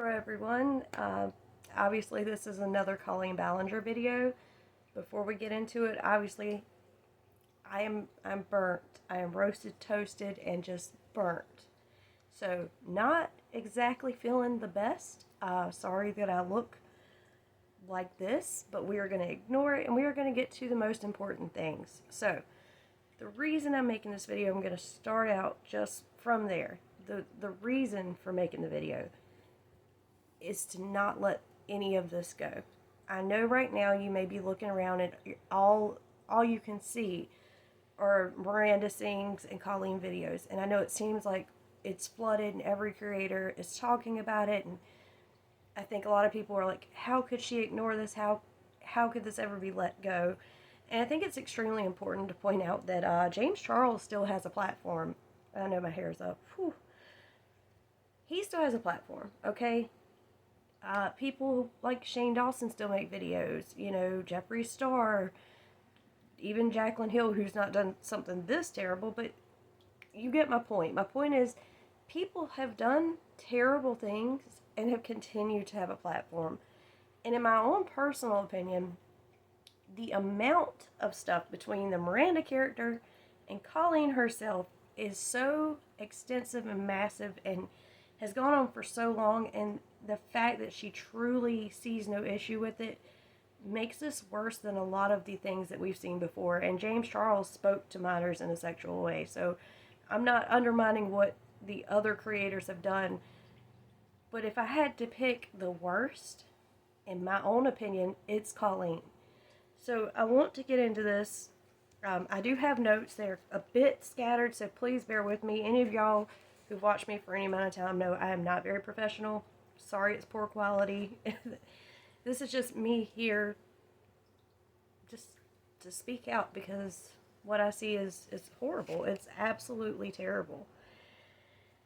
Hello everyone. Obviously this is another Colleen Ballinger video. Before we get into it, obviously I'm burnt. I am roasted, toasted, and just burnt. So not exactly feeling the best. Sorry that I look like this, but we are going to ignore it and we are going to get to the most important things. So the reason I'm making this video, I'm going to start out just from there. The reason for making the video is to not let any of this go. I know right now you may be looking around and all you can see are Miranda sings and Colleen videos, and I know it seems like it's flooded and every creator is talking about it, and I think a lot of people are like, how could she ignore this? How could this ever be let go? And I think it's extremely important to point out that James Charles still has a platform. I know my hair's up. Whew. He still has a platform, okay? People like Shane Dawson still make videos. You know, Jeffree Star, even Jaclyn Hill, who's not done something this terrible, but you get my point. My point is, people have done terrible things and have continued to have a platform. And in my own personal opinion, the amount of stuff between the Miranda character and Colleen herself is so extensive and massive and has gone on for so long, and the fact that she truly sees no issue with it makes this worse than a lot of the things that we've seen before. And James Charles spoke to minors in a sexual way, so I'm not undermining what the other creators have done, but if I had to pick the worst, in my own opinion, it's Colleen. So I want to get into this. I do have notes. They're a bit scattered, so please bear with me. Any of y'all who've watched me for any amount of time know I am not very professional. Sorry it's poor quality. This is just me here just to speak out, because what I see is horrible. It's absolutely terrible.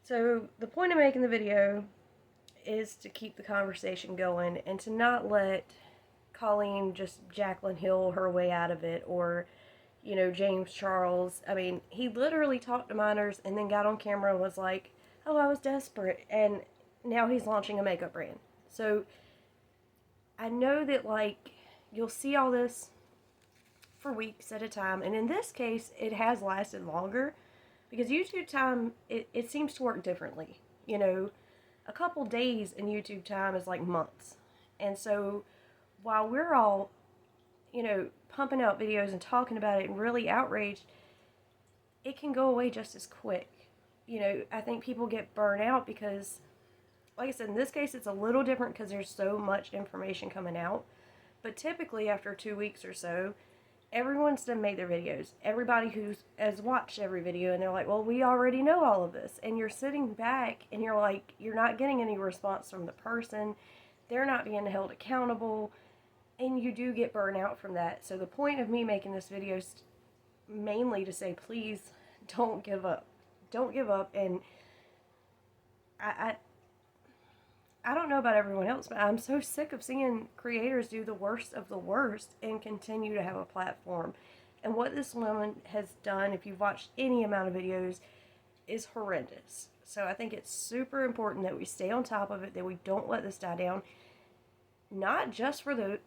So the point of making the video is to keep the conversation going and to not let Colleen just Jaclyn Hill her way out of it, or you know, James Charles. I mean, he literally talked to minors and then got on camera and was like, oh, I was desperate, and now he's launching a makeup brand. So I know that, like, you'll see all this for weeks at a time, and in this case it has lasted longer because YouTube time, it seems to work differently. You know, a couple days in YouTube time is like months. And so while we're all, you know, pumping out videos and talking about it and really outraged, it can go away just as quick. You know, I think people get burnt out because, like I said, in this case it's a little different because there's so much information coming out. But typically after 2 weeks or so, everyone's done made their videos. Everybody who has watched every video, and they're like, well, we already know all of this. And you're sitting back and you're like, you're not getting any response from the person. They're not being held accountable. And you do get burnt out from that. So the point of me making this video is mainly to say, please don't give up. Don't give up. And I don't know about everyone else, but I'm so sick of seeing creators do the worst of the worst and continue to have a platform. And what this woman has done, if you've watched any amount of videos, is horrendous. So I think it's super important that we stay on top of it, that we don't let this die down. Not just for the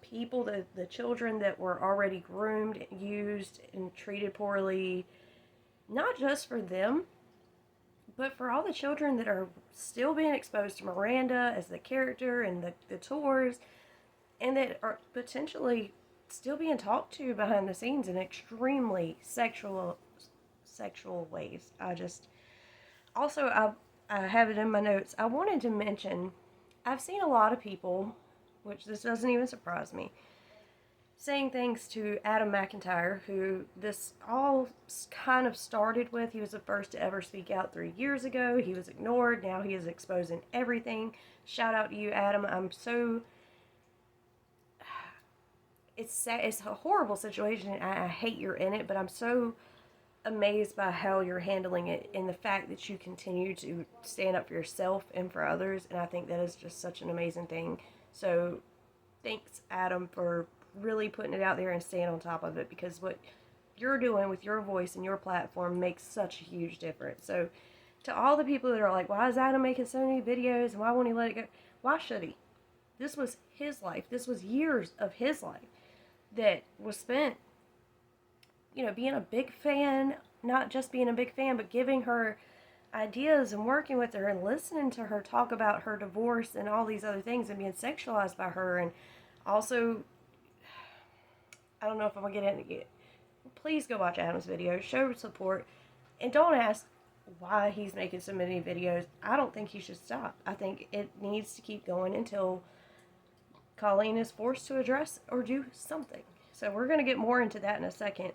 people, the children that were already groomed, used, and treated poorly. Not just for them, but for all the children that are still being exposed to Miranda as the character and the tours, and that are potentially still being talked to behind the scenes in extremely sexual ways. I have it in my notes. I wanted to mention, I've seen a lot of people, which this doesn't even surprise me, saying things to Adam McIntyre, who this all kind of started with. He was the first to ever speak out 3 years ago. He was ignored. Now he is exposing everything. Shout out to you, Adam. It's sad. It's a horrible situation. I hate you're in it, but I'm so amazed by how you're handling it and the fact that you continue to stand up for yourself and for others. And I think that is just such an amazing thing. So thanks, Adam, for really putting it out there and staying on top of it, because what you're doing with your voice and your platform makes such a huge difference. So To all the people that are like, why is Adam making so many videos and why won't he let it go? Why should he? This was his life. This was years of his life that was spent, being a big fan, not just being a big fan, but giving her ideas and working with her and listening to her talk about her divorce and all these other things and being sexualized by her. And also, I don't know if I'm going to get into it. Please go watch Adam's video, show support, and don't ask why he's making so many videos. I don't think he should stop. I think it needs to keep going until Colleen is forced to address or do something. So we're going to get more into that in a second.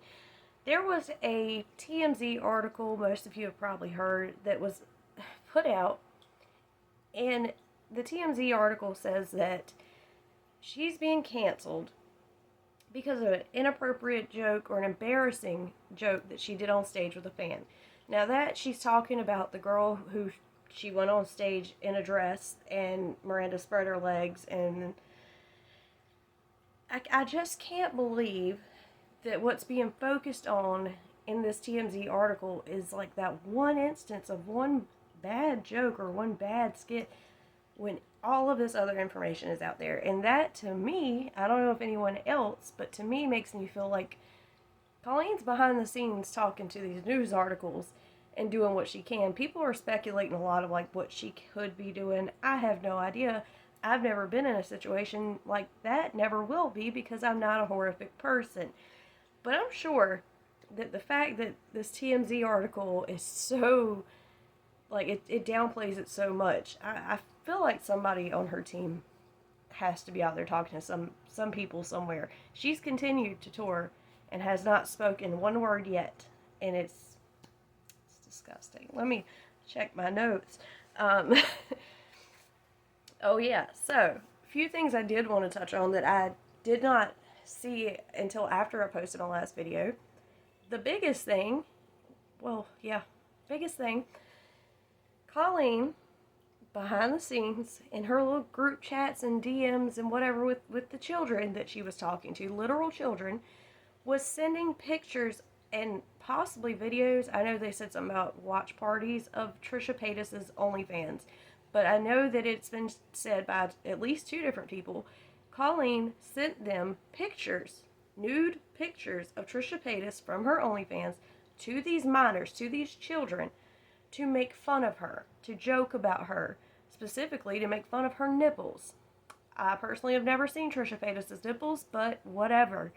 There was a TMZ article, most of you have probably heard, that was put out. And the TMZ article says that she's being canceled because of an inappropriate joke or an embarrassing joke that she did on stage with a fan. Now that she's talking about the girl who she went on stage in a dress and Miranda spread her legs, and I just can't believe that what's being focused on in this TMZ article is like that one instance of one bad joke or one bad skit when all of this other information is out there. And that, to me, I don't know if anyone else, but to me makes me feel like Colleen's behind the scenes talking to these news articles and doing what she can. People are speculating a lot of like what she could be doing. I have no idea. I've never been in a situation like that, never will be, because I'm not a horrific person. But I'm sure that the fact that this TMZ article is so, like, it downplays it so much. I feel like somebody on her team has to be out there talking to some people somewhere. She's continued to tour and has not spoken one word yet. And it's disgusting. Let me check my notes. Oh yeah, so a few things I did want to touch on that I did not see until after I posted my last video. The biggest thing, Colleen, behind the scenes, in her little group chats and DMs and whatever with the children that she was talking to, literal children, was sending pictures and possibly videos. I know they said something about watch parties of Trisha Paytas's OnlyFans, but I know that it's been said by at least 2 different people. Colleen sent them pictures, nude pictures of Trisha Paytas from her OnlyFans to these minors, to these children, to make fun of her, to joke about her, specifically to make fun of her nipples. I personally have never seen Trisha Paytas' nipples, but whatever.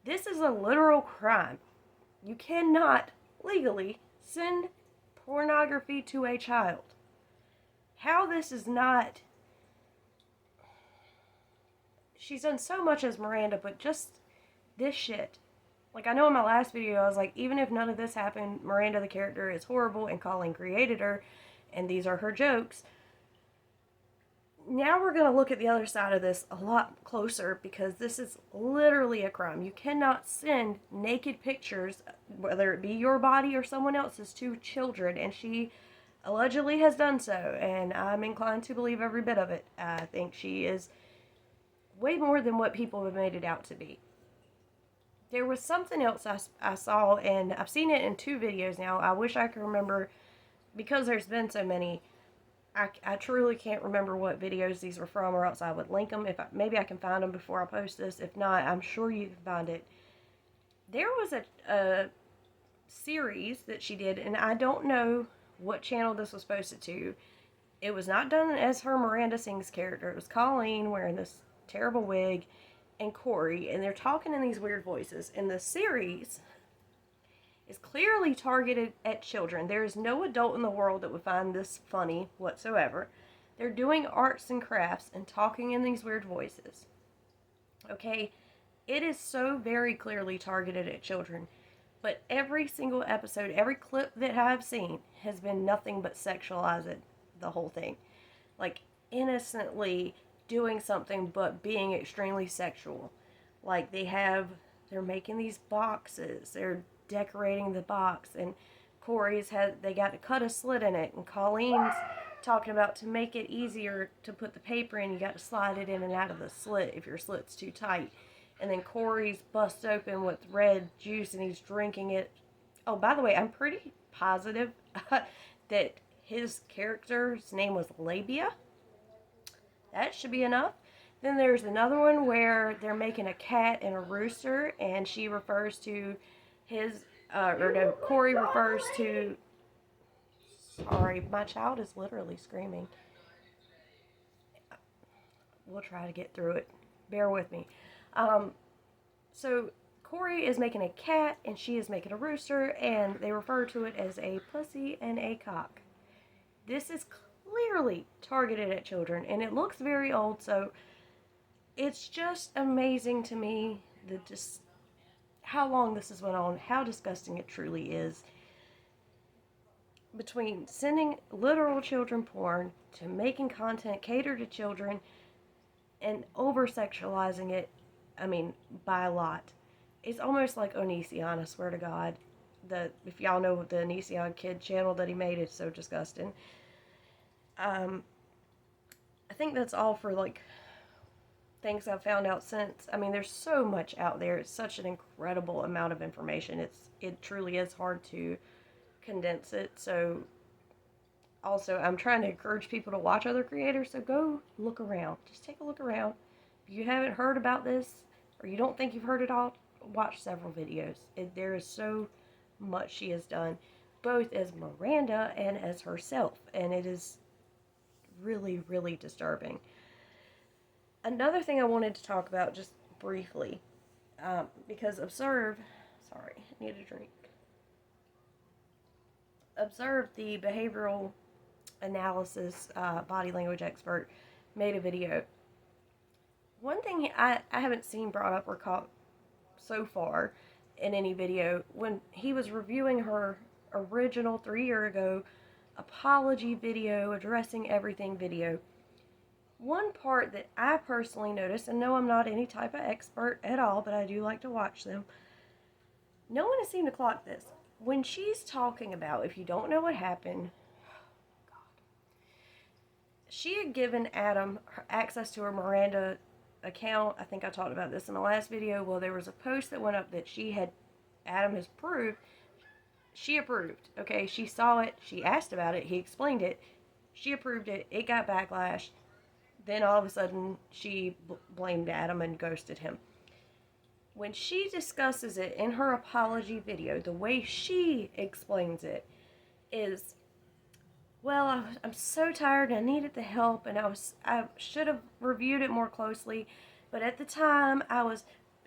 This is a literal crime. You cannot legally send pornography to a child. How this is not... She's done so much as Miranda, but just this shit. Like, I know in my last video, I was like, even if none of this happened, Miranda, the character, is horrible, and Colleen created her, and these are her jokes. Now we're going to look at the other side of this a lot closer, because this is literally a crime. You cannot send naked pictures, whether it be your body or someone else's, to children, and she allegedly has done so, and I'm inclined to believe every bit of it. I think she is way more than what people have made it out to be. There was something else I saw, and I've seen it in 2 videos now. I wish I could remember, because there's been so many. I truly can't remember what videos these were from, or else I would link them. Maybe I can find them before I post this. If not, I'm sure you can find it. There was a series that she did, and I don't know what channel this was posted to. It was not done as her Miranda Sings character. It was Colleen wearing this terrible wig and Corey, and they're talking in these weird voices. And the series is clearly targeted at children. There is no adult in the world that would find this funny whatsoever. They're doing arts and crafts and talking in these weird voices. Okay, it is so very clearly targeted at children. But every single episode, every clip that I've seen has been nothing but sexualizing the whole thing. Like, innocently doing something but being extremely sexual. Like, they're making these boxes, they're decorating the box, and they got to cut a slit in it, and Colleen's talking about to make it easier to put the paper in, you got to slide it in and out of the slit if your slit's too tight. And then Corey's bust open with red juice and he's drinking it. Oh, by the way, I'm pretty positive that his character's name was Labia. That should be enough. Then there's another one where they're making a cat and a rooster, and she refers to his, or no, Corey refers to, sorry, my child is literally screaming. We'll try to get through it. Bear with me. So Corey is making a cat, and she is making a rooster, and they refer to it as a pussy and a cock. This is clearly targeted at children, and it looks very old, so it's just amazing to me that just how long this has went on, how disgusting it truly is. Between sending literal children porn to making content catered to children and over sexualizing it, I mean, by a lot. It's almost like Onision, I swear to God. If y'all know the Onision kid channel that he made, it's so disgusting. I think that's all for like things I've found out since. I mean, there's so much out there. It's such an incredible amount of information. It truly is hard to condense it. So also, I'm trying to encourage people to watch other creators, so go look around. Just take a look around. If you haven't heard about this, or you don't think you've heard it all, watch several videos. There is so much she has done, both as Miranda and as herself, and it is really, really disturbing. Another thing I wanted to talk about just briefly, because Observe, sorry, I need a drink. Observe, the behavioral analysis body language expert, made a video. One thing I haven't seen brought up or caught so far in any video, when he was reviewing her original 3 year ago apology video, addressing everything video, one part that I personally noticed, and no, I'm not any type of expert at all, but I do like to watch them, no one has seemed to clock this. When she's talking about, if you don't know what happened, she had given Adam access to her Miranda account. I think I talked about this in the last video. Well, there was a post that went up that Adam has proved. She approved. Okay, she saw it. She asked about it. He explained it. She approved it. It got backlash. Then all of a sudden, she blamed Adam and ghosted him. When she discusses it in her apology video, the way she explains it is, well, I'm so tired and I needed the help, and I should have reviewed it more closely, but at the time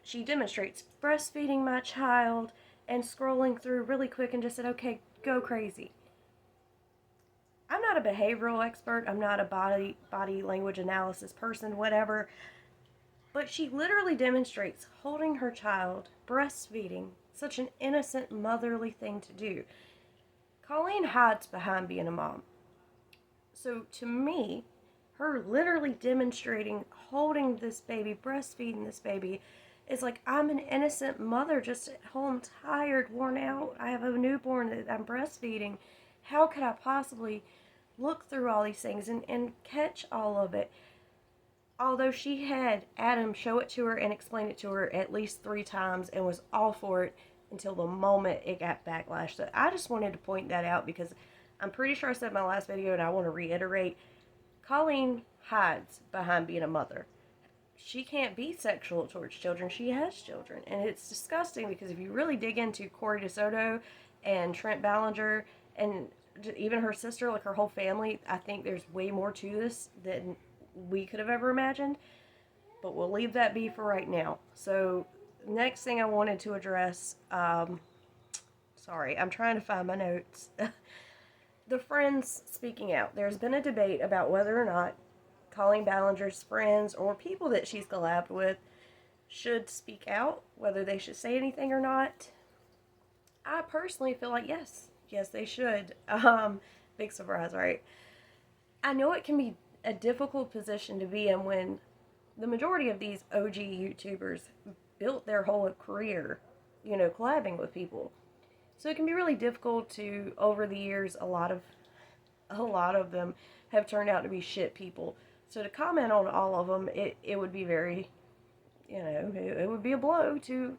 she demonstrates breastfeeding my child and scrolling through really quick and just said, okay, go crazy. I'm not a behavioral expert, I'm not a body language analysis person, whatever, but she literally demonstrates holding her child, breastfeeding, such an innocent motherly thing to do. Colleen hides behind being a mom. So to me, her literally demonstrating holding this baby, breastfeeding this baby, is like, I'm an innocent mother just at home, tired, worn out. I have a newborn that I'm breastfeeding. How could I possibly look through all these things and catch all of it? Although she had Adam show it to her and explain it to her at least 3 times and was all for it until the moment it got backlash. So I just wanted to point that out because I'm pretty sure I said in my last video, and I want to reiterate, Colleen hides behind being a mother. She can't be sexual towards children. She has children. And it's disgusting because if you really dig into Corey DeSoto and Trent Ballinger and even her sister, like her whole family, I think there's way more to this than we could have ever imagined. But we'll leave that be for right now. So next thing I wanted to address, sorry, I'm trying to find my notes. The friends speaking out. There's been a debate about whether or not Colleen Ballinger's friends or people that she's collabed with should speak out, whether they should say anything or not. I personally feel like yes, they should. Big surprise, right? I know it can be a difficult position to be in when the majority of these OG YouTubers built their whole career, collabing with people. So it can be really difficult to, over the years, a lot of them have turned out to be shit people. So to comment on all of them, it would be very, it would be a blow to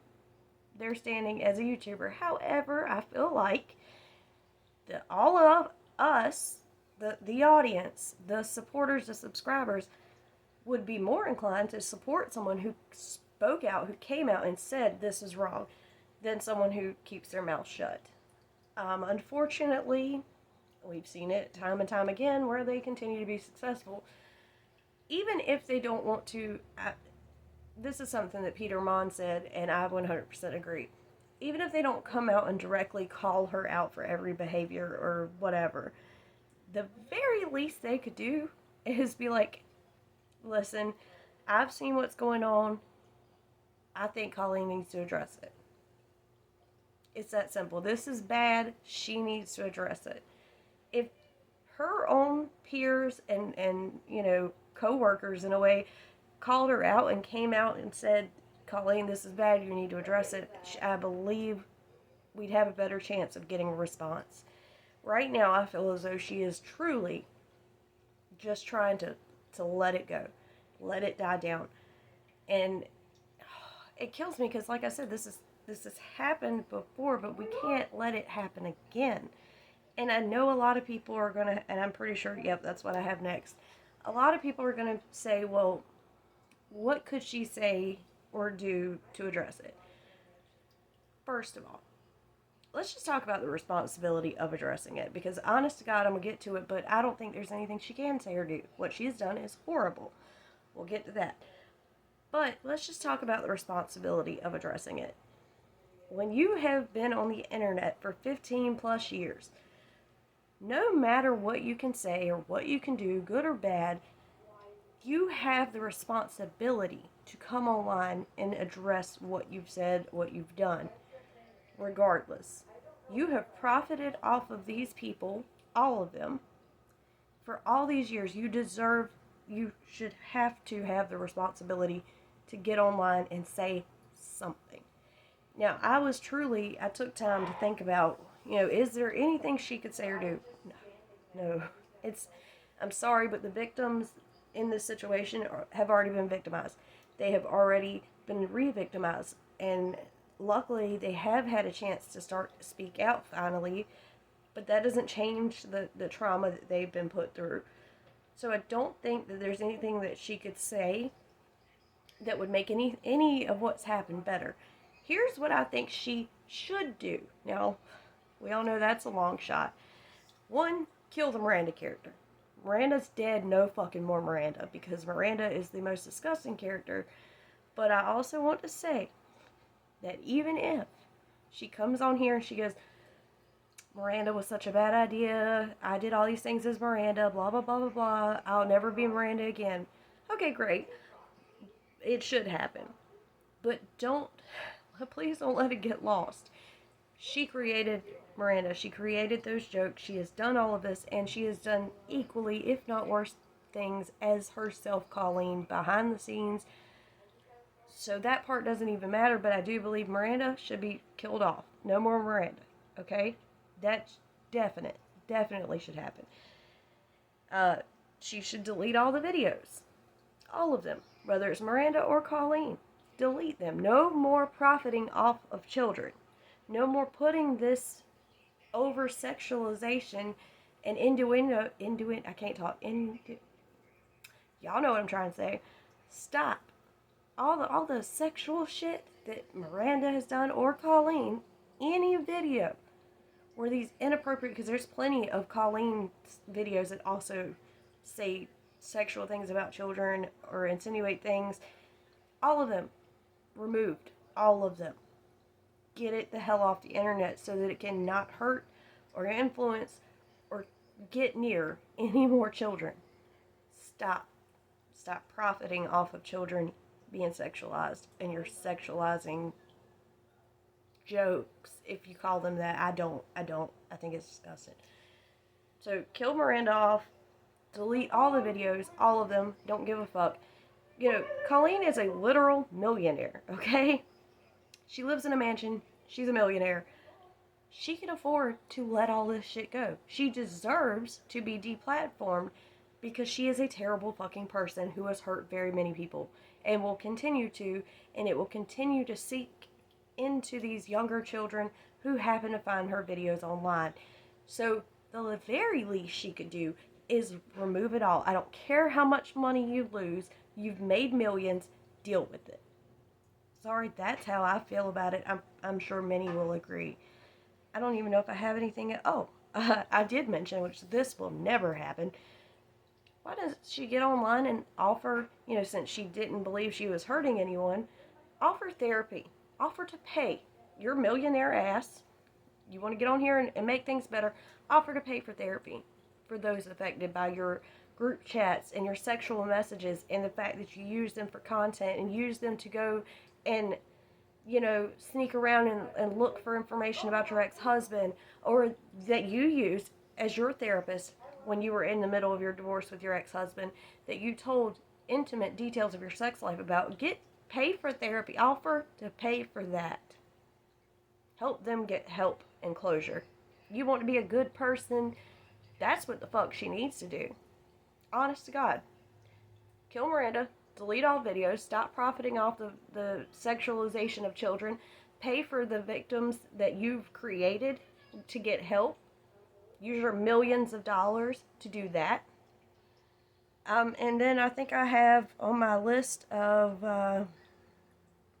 their standing as a YouTuber. However, I feel like that all us, the audience, the supporters, the subscribers, would be more inclined to support someone who spoke out, who came out and said this is wrong, than someone who keeps their mouth shut. Unfortunately, we've seen it time and time again where they continue to be successful. Even if they don't want to, this is something that Peter Mon said, and I 100% agree. Even if they don't come out and directly call her out for every behavior or whatever, the very least they could do is be like, listen, I've seen what's going on. I think Colleen needs to address it. It's that simple. This is bad. She needs to address it. If her own peers and co-workers in a way called her out and came out and said, Colleen, this is bad, you need to address it, I believe we'd have a better chance of getting a response. Right now, I feel as though she is truly just trying to let it go. Let it die down. And it kills me because, like I said, this has happened before, but we can't let it happen again. And I know a lot of people are going to, and I'm pretty sure, yep, that's what I have next. A lot of people are going to say, well, what could she say or do to address it? First of all, let's just talk about the responsibility of addressing it, because honest to God, I'm going to get to it, but I don't think there's anything she can say or do. What she's done is horrible. We'll get to that. But let's just talk about the responsibility of addressing it. When you have been on the internet for 15 plus years, no matter what you can say or what you can do, good or bad, you have the responsibility to come online and address what you've said, what you've done, regardless. You have profited off of these people, all of them, for all these years. You should have to have the responsibility to get online and say something. Now, I took time to think about, is there anything she could say or do? No. I'm sorry, but the victims in this situation have already been victimized. They have already been re-victimized. And luckily, they have had a chance to start to speak out finally. But that doesn't change the trauma that they've been put through. So I don't think that there's anything that she could say that would make any of what's happened better. Here's what I think she should do. Now, we all know that's a long shot. One, kill the Miranda character. Miranda's dead, no fucking more Miranda, because Miranda is the most disgusting character. But I also want to say that even if she comes on here and she goes, Miranda was such a bad idea, I did all these things as Miranda, blah, blah, blah, blah, blah, I'll never be Miranda again. Okay, great. It should happen. But please don't let it get lost. She created Miranda. She created those jokes. She has done all of this, and she has done equally, if not worse, things as herself, Colleen, behind the scenes. So that part doesn't even matter, but I do believe Miranda should be killed off. No more Miranda, okay? That's definitely should happen. She should delete all the videos. All of them. Whether it's Miranda or Colleen. Delete them. No more profiting off of children. No more putting this over-sexualization and innuendo, I can't talk, y'all know what I'm trying to say. Stop. All the sexual shit that Miranda has done, or Colleen, any video where these inappropriate, because there's plenty of Colleen's videos that also say sexual things about children or insinuate things. All of them removed. All of them. Get it the hell off the internet so that it can not hurt or influence or get near any more children. Stop profiting off of children being sexualized, and you're sexualizing jokes, if you call them that. I don't. I think it's disgusting. So kill Miranda off, delete all the videos, all of them, don't give a fuck. Colleen is a literal millionaire, okay? She lives in a mansion, she's a millionaire. She can afford to let all this shit go. She deserves to be deplatformed because she is a terrible fucking person who has hurt very many people and will continue to, and it will continue to seek into these younger children who happen to find her videos online. So the very least she could do is remove it all. I don't care how much money you lose. You've made millions. Deal with it. Sorry, that's how I feel about it. I'm sure many will agree. I don't even know if I have anything. I did mention, which this will never happen. Why doesn't she get online and offer, since she didn't believe she was hurting anyone, offer therapy? Offer to pay your millionaire ass. You want to get on here and make things better? Offer to pay for therapy for those affected by your group chats and your sexual messages and the fact that you use them for content and use them to go and sneak around and look for information about your ex-husband, or that you used as your therapist when you were in the middle of your divorce with your ex-husband, that you told intimate details of your sex life about. Pay for therapy. Offer to pay for that. Help them get help and closure. You want to be a good person, that's what the fuck she needs to do. Honest to God. Kill Miranda. Delete all videos. Stop profiting off the sexualization of children. Pay for the victims that you've created to get help. Use your millions of dollars to do that. And then I think I have on my list of,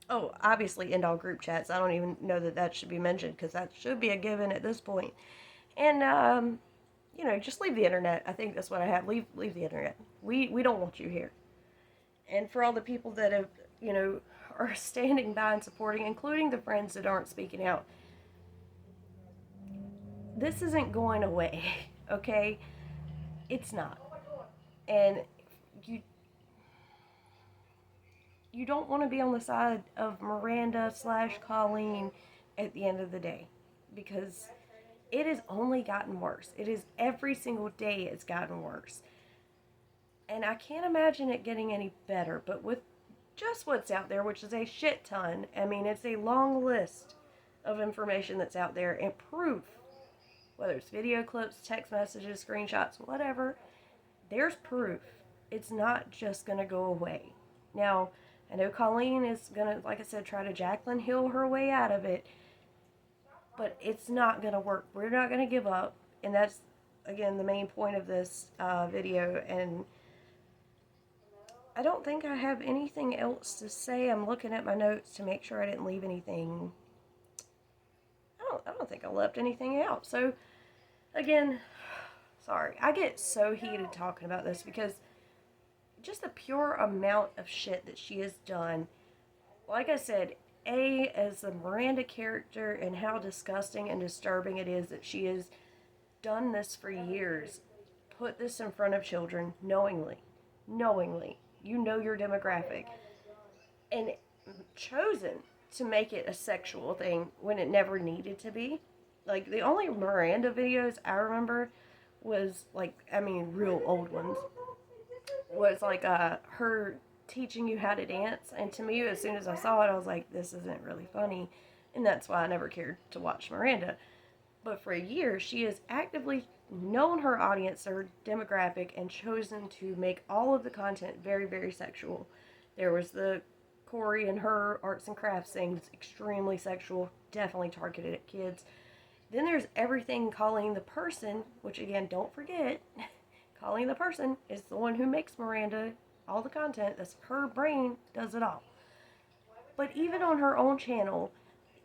obviously end all group chats. I don't even know that should be mentioned because that should be a given at this point. And, just leave the internet. I think that's what I have. Leave the internet. We don't want you here. And for all the people that have, are standing by and supporting, including the friends that aren't speaking out, this isn't going away, okay? It's not. And you don't want to be on the side of Miranda / Colleen at the end of the day, because it has only gotten worse. It is every single day it's gotten worse. And I can't imagine it getting any better, but with just what's out there, which is a shit ton, I mean, it's a long list of information that's out there and proof, whether it's video clips, text messages, screenshots, whatever, there's proof. It's not just going to go away. Now, I know Colleen is going to, like I said, try to Jaclyn Hill her way out of it, but it's not going to work. We're not going to give up, and that's, again, the main point of this video. And I don't think I have anything else to say. I'm looking at my notes to make sure I didn't leave anything. I don't think I left anything out. So, again, sorry. I get so heated talking about this because just the pure amount of shit that she has done. Like I said, as the Miranda character, and how disgusting and disturbing it is that she has done this for years. Put this in front of children knowingly. You know your demographic. And chosen to make it a sexual thing when it never needed to be. Like, the only Miranda videos I remember was, real old ones, was her teaching you how to dance. And to me, as soon as I saw it, I was like, this isn't really funny. And that's why I never cared to watch Miranda. But for a year, she has actively known her audience, her demographic, and chosen to make all of the content very, very sexual. There was the Corey and her arts and crafts things, extremely sexual, definitely targeted at kids. Then there's everything Colleen the person, which again, don't forget, Colleen the person is the one who makes Miranda all the content. That's her brain, does it all. But even on her own channel,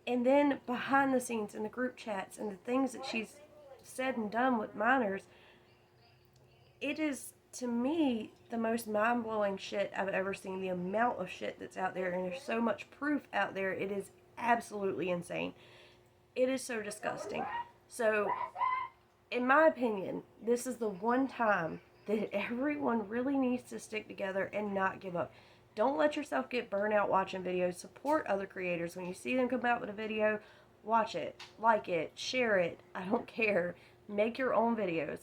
and then behind the scenes in the group chats and the things that she's said and done with minors, it is, to me, the most mind-blowing shit I've ever seen. The amount of shit that's out there, and there's so much proof out there, it is absolutely insane. It is so disgusting. So, in my opinion, this is the one time that everyone really needs to stick together and not give up. Don't let yourself get burnt out watching videos. Support other creators. When you see them come out with a video, watch it, like it, share it. I don't care. Make your own videos.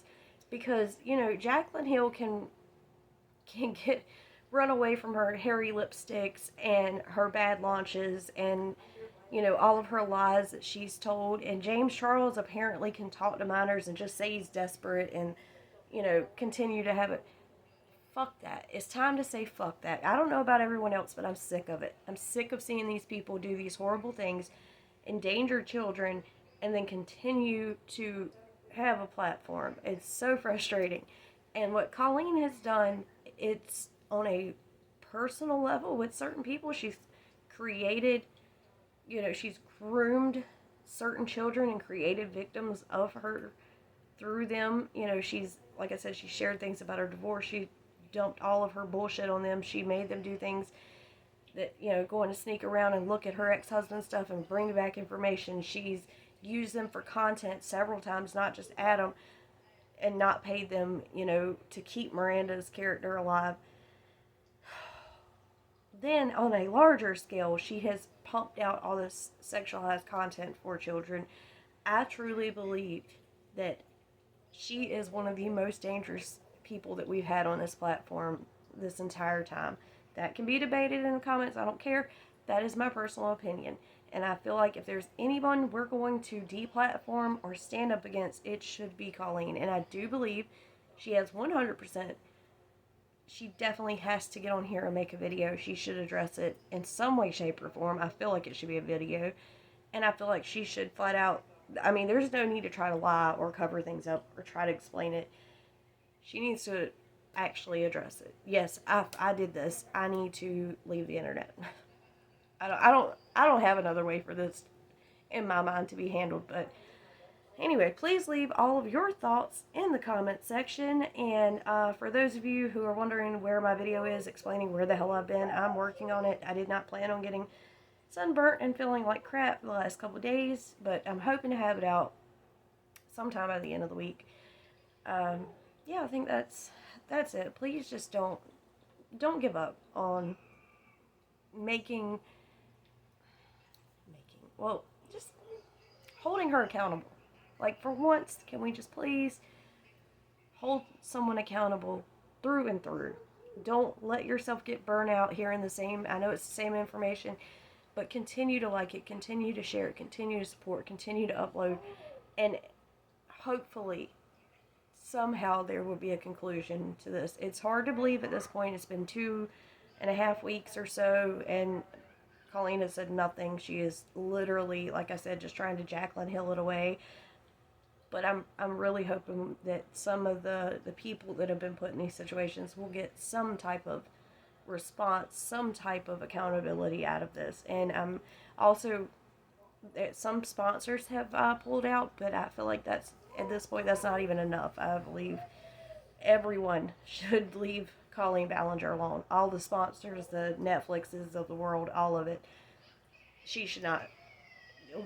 Because, Jaclyn Hill can get run away from her hairy lipsticks and her bad launches and, all of her lies that she's told. And James Charles apparently can talk to minors and just say he's desperate and, continue to have it. Fuck that. It's time to say fuck that. I don't know about everyone else, but I'm sick of it. I'm sick of seeing these people do these horrible things, endanger children, and then continue to have a platform. It's so frustrating. And what Colleen has done, it's on a personal level with certain people. She's created, she's groomed certain children and created victims of her through them. She's, like I said, she shared things about her divorce. She dumped all of her bullshit on them. She made them do things that, going to sneak around and look at her ex-husband's stuff and bring back information. She's used them for content several times, not just Adam, and not paid them, to keep Miranda's character alive. Then, on a larger scale, she has pumped out all this sexualized content for children. I truly believe that she is one of the most dangerous people that we've had on this platform this entire time. That can be debated in the comments. I don't care. That is my personal opinion. And I feel like if there's anyone we're going to deplatform or stand up against, it should be Colleen. And I do believe she has 100%. She definitely has to get on here and make a video. She should address it in some way, shape, or form. I feel like it should be a video. And I feel like she should flat out, I mean, there's no need to try to lie or cover things up or try to explain it. She needs to actually address it. Yes, I did this. I need to leave the internet. I don't have another way for this in my mind to be handled. But anyway, please leave all of your thoughts in the comment section. And for those of you who are wondering where my video is explaining where the hell I've been, I'm working on it. I did not plan on getting sunburnt and feeling like crap the last couple of days, but I'm hoping to have it out sometime by the end of the week. Yeah, I think that's it. Please just don't give up on making well, just holding her accountable. Like, for once, can we just please hold someone accountable through and through? Don't let yourself get burnt out hearing the same, I know it's the same information, but continue to like it, continue to share it, continue to support, continue to upload, and hopefully somehow there will be a conclusion to this. It's hard to believe at this point. It's been 2.5 weeks or so, and Colleen has said nothing. She is literally, like I said, just trying to Jacqueline Hill it away. But I'm really hoping that some of the people that have been put in these situations will get some type of response, some type of accountability out of this. And also, some sponsors have pulled out, but I feel like that's, at this point, that's not even enough. I believe everyone should leave Colleen Ballinger alone. All the sponsors, the Netflixes of the world, all of it. She should not.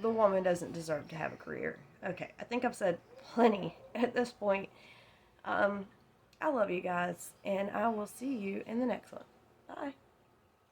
The woman doesn't deserve to have a career. Okay, I think I've said plenty at this point. I love you guys, and I will see you in the next one.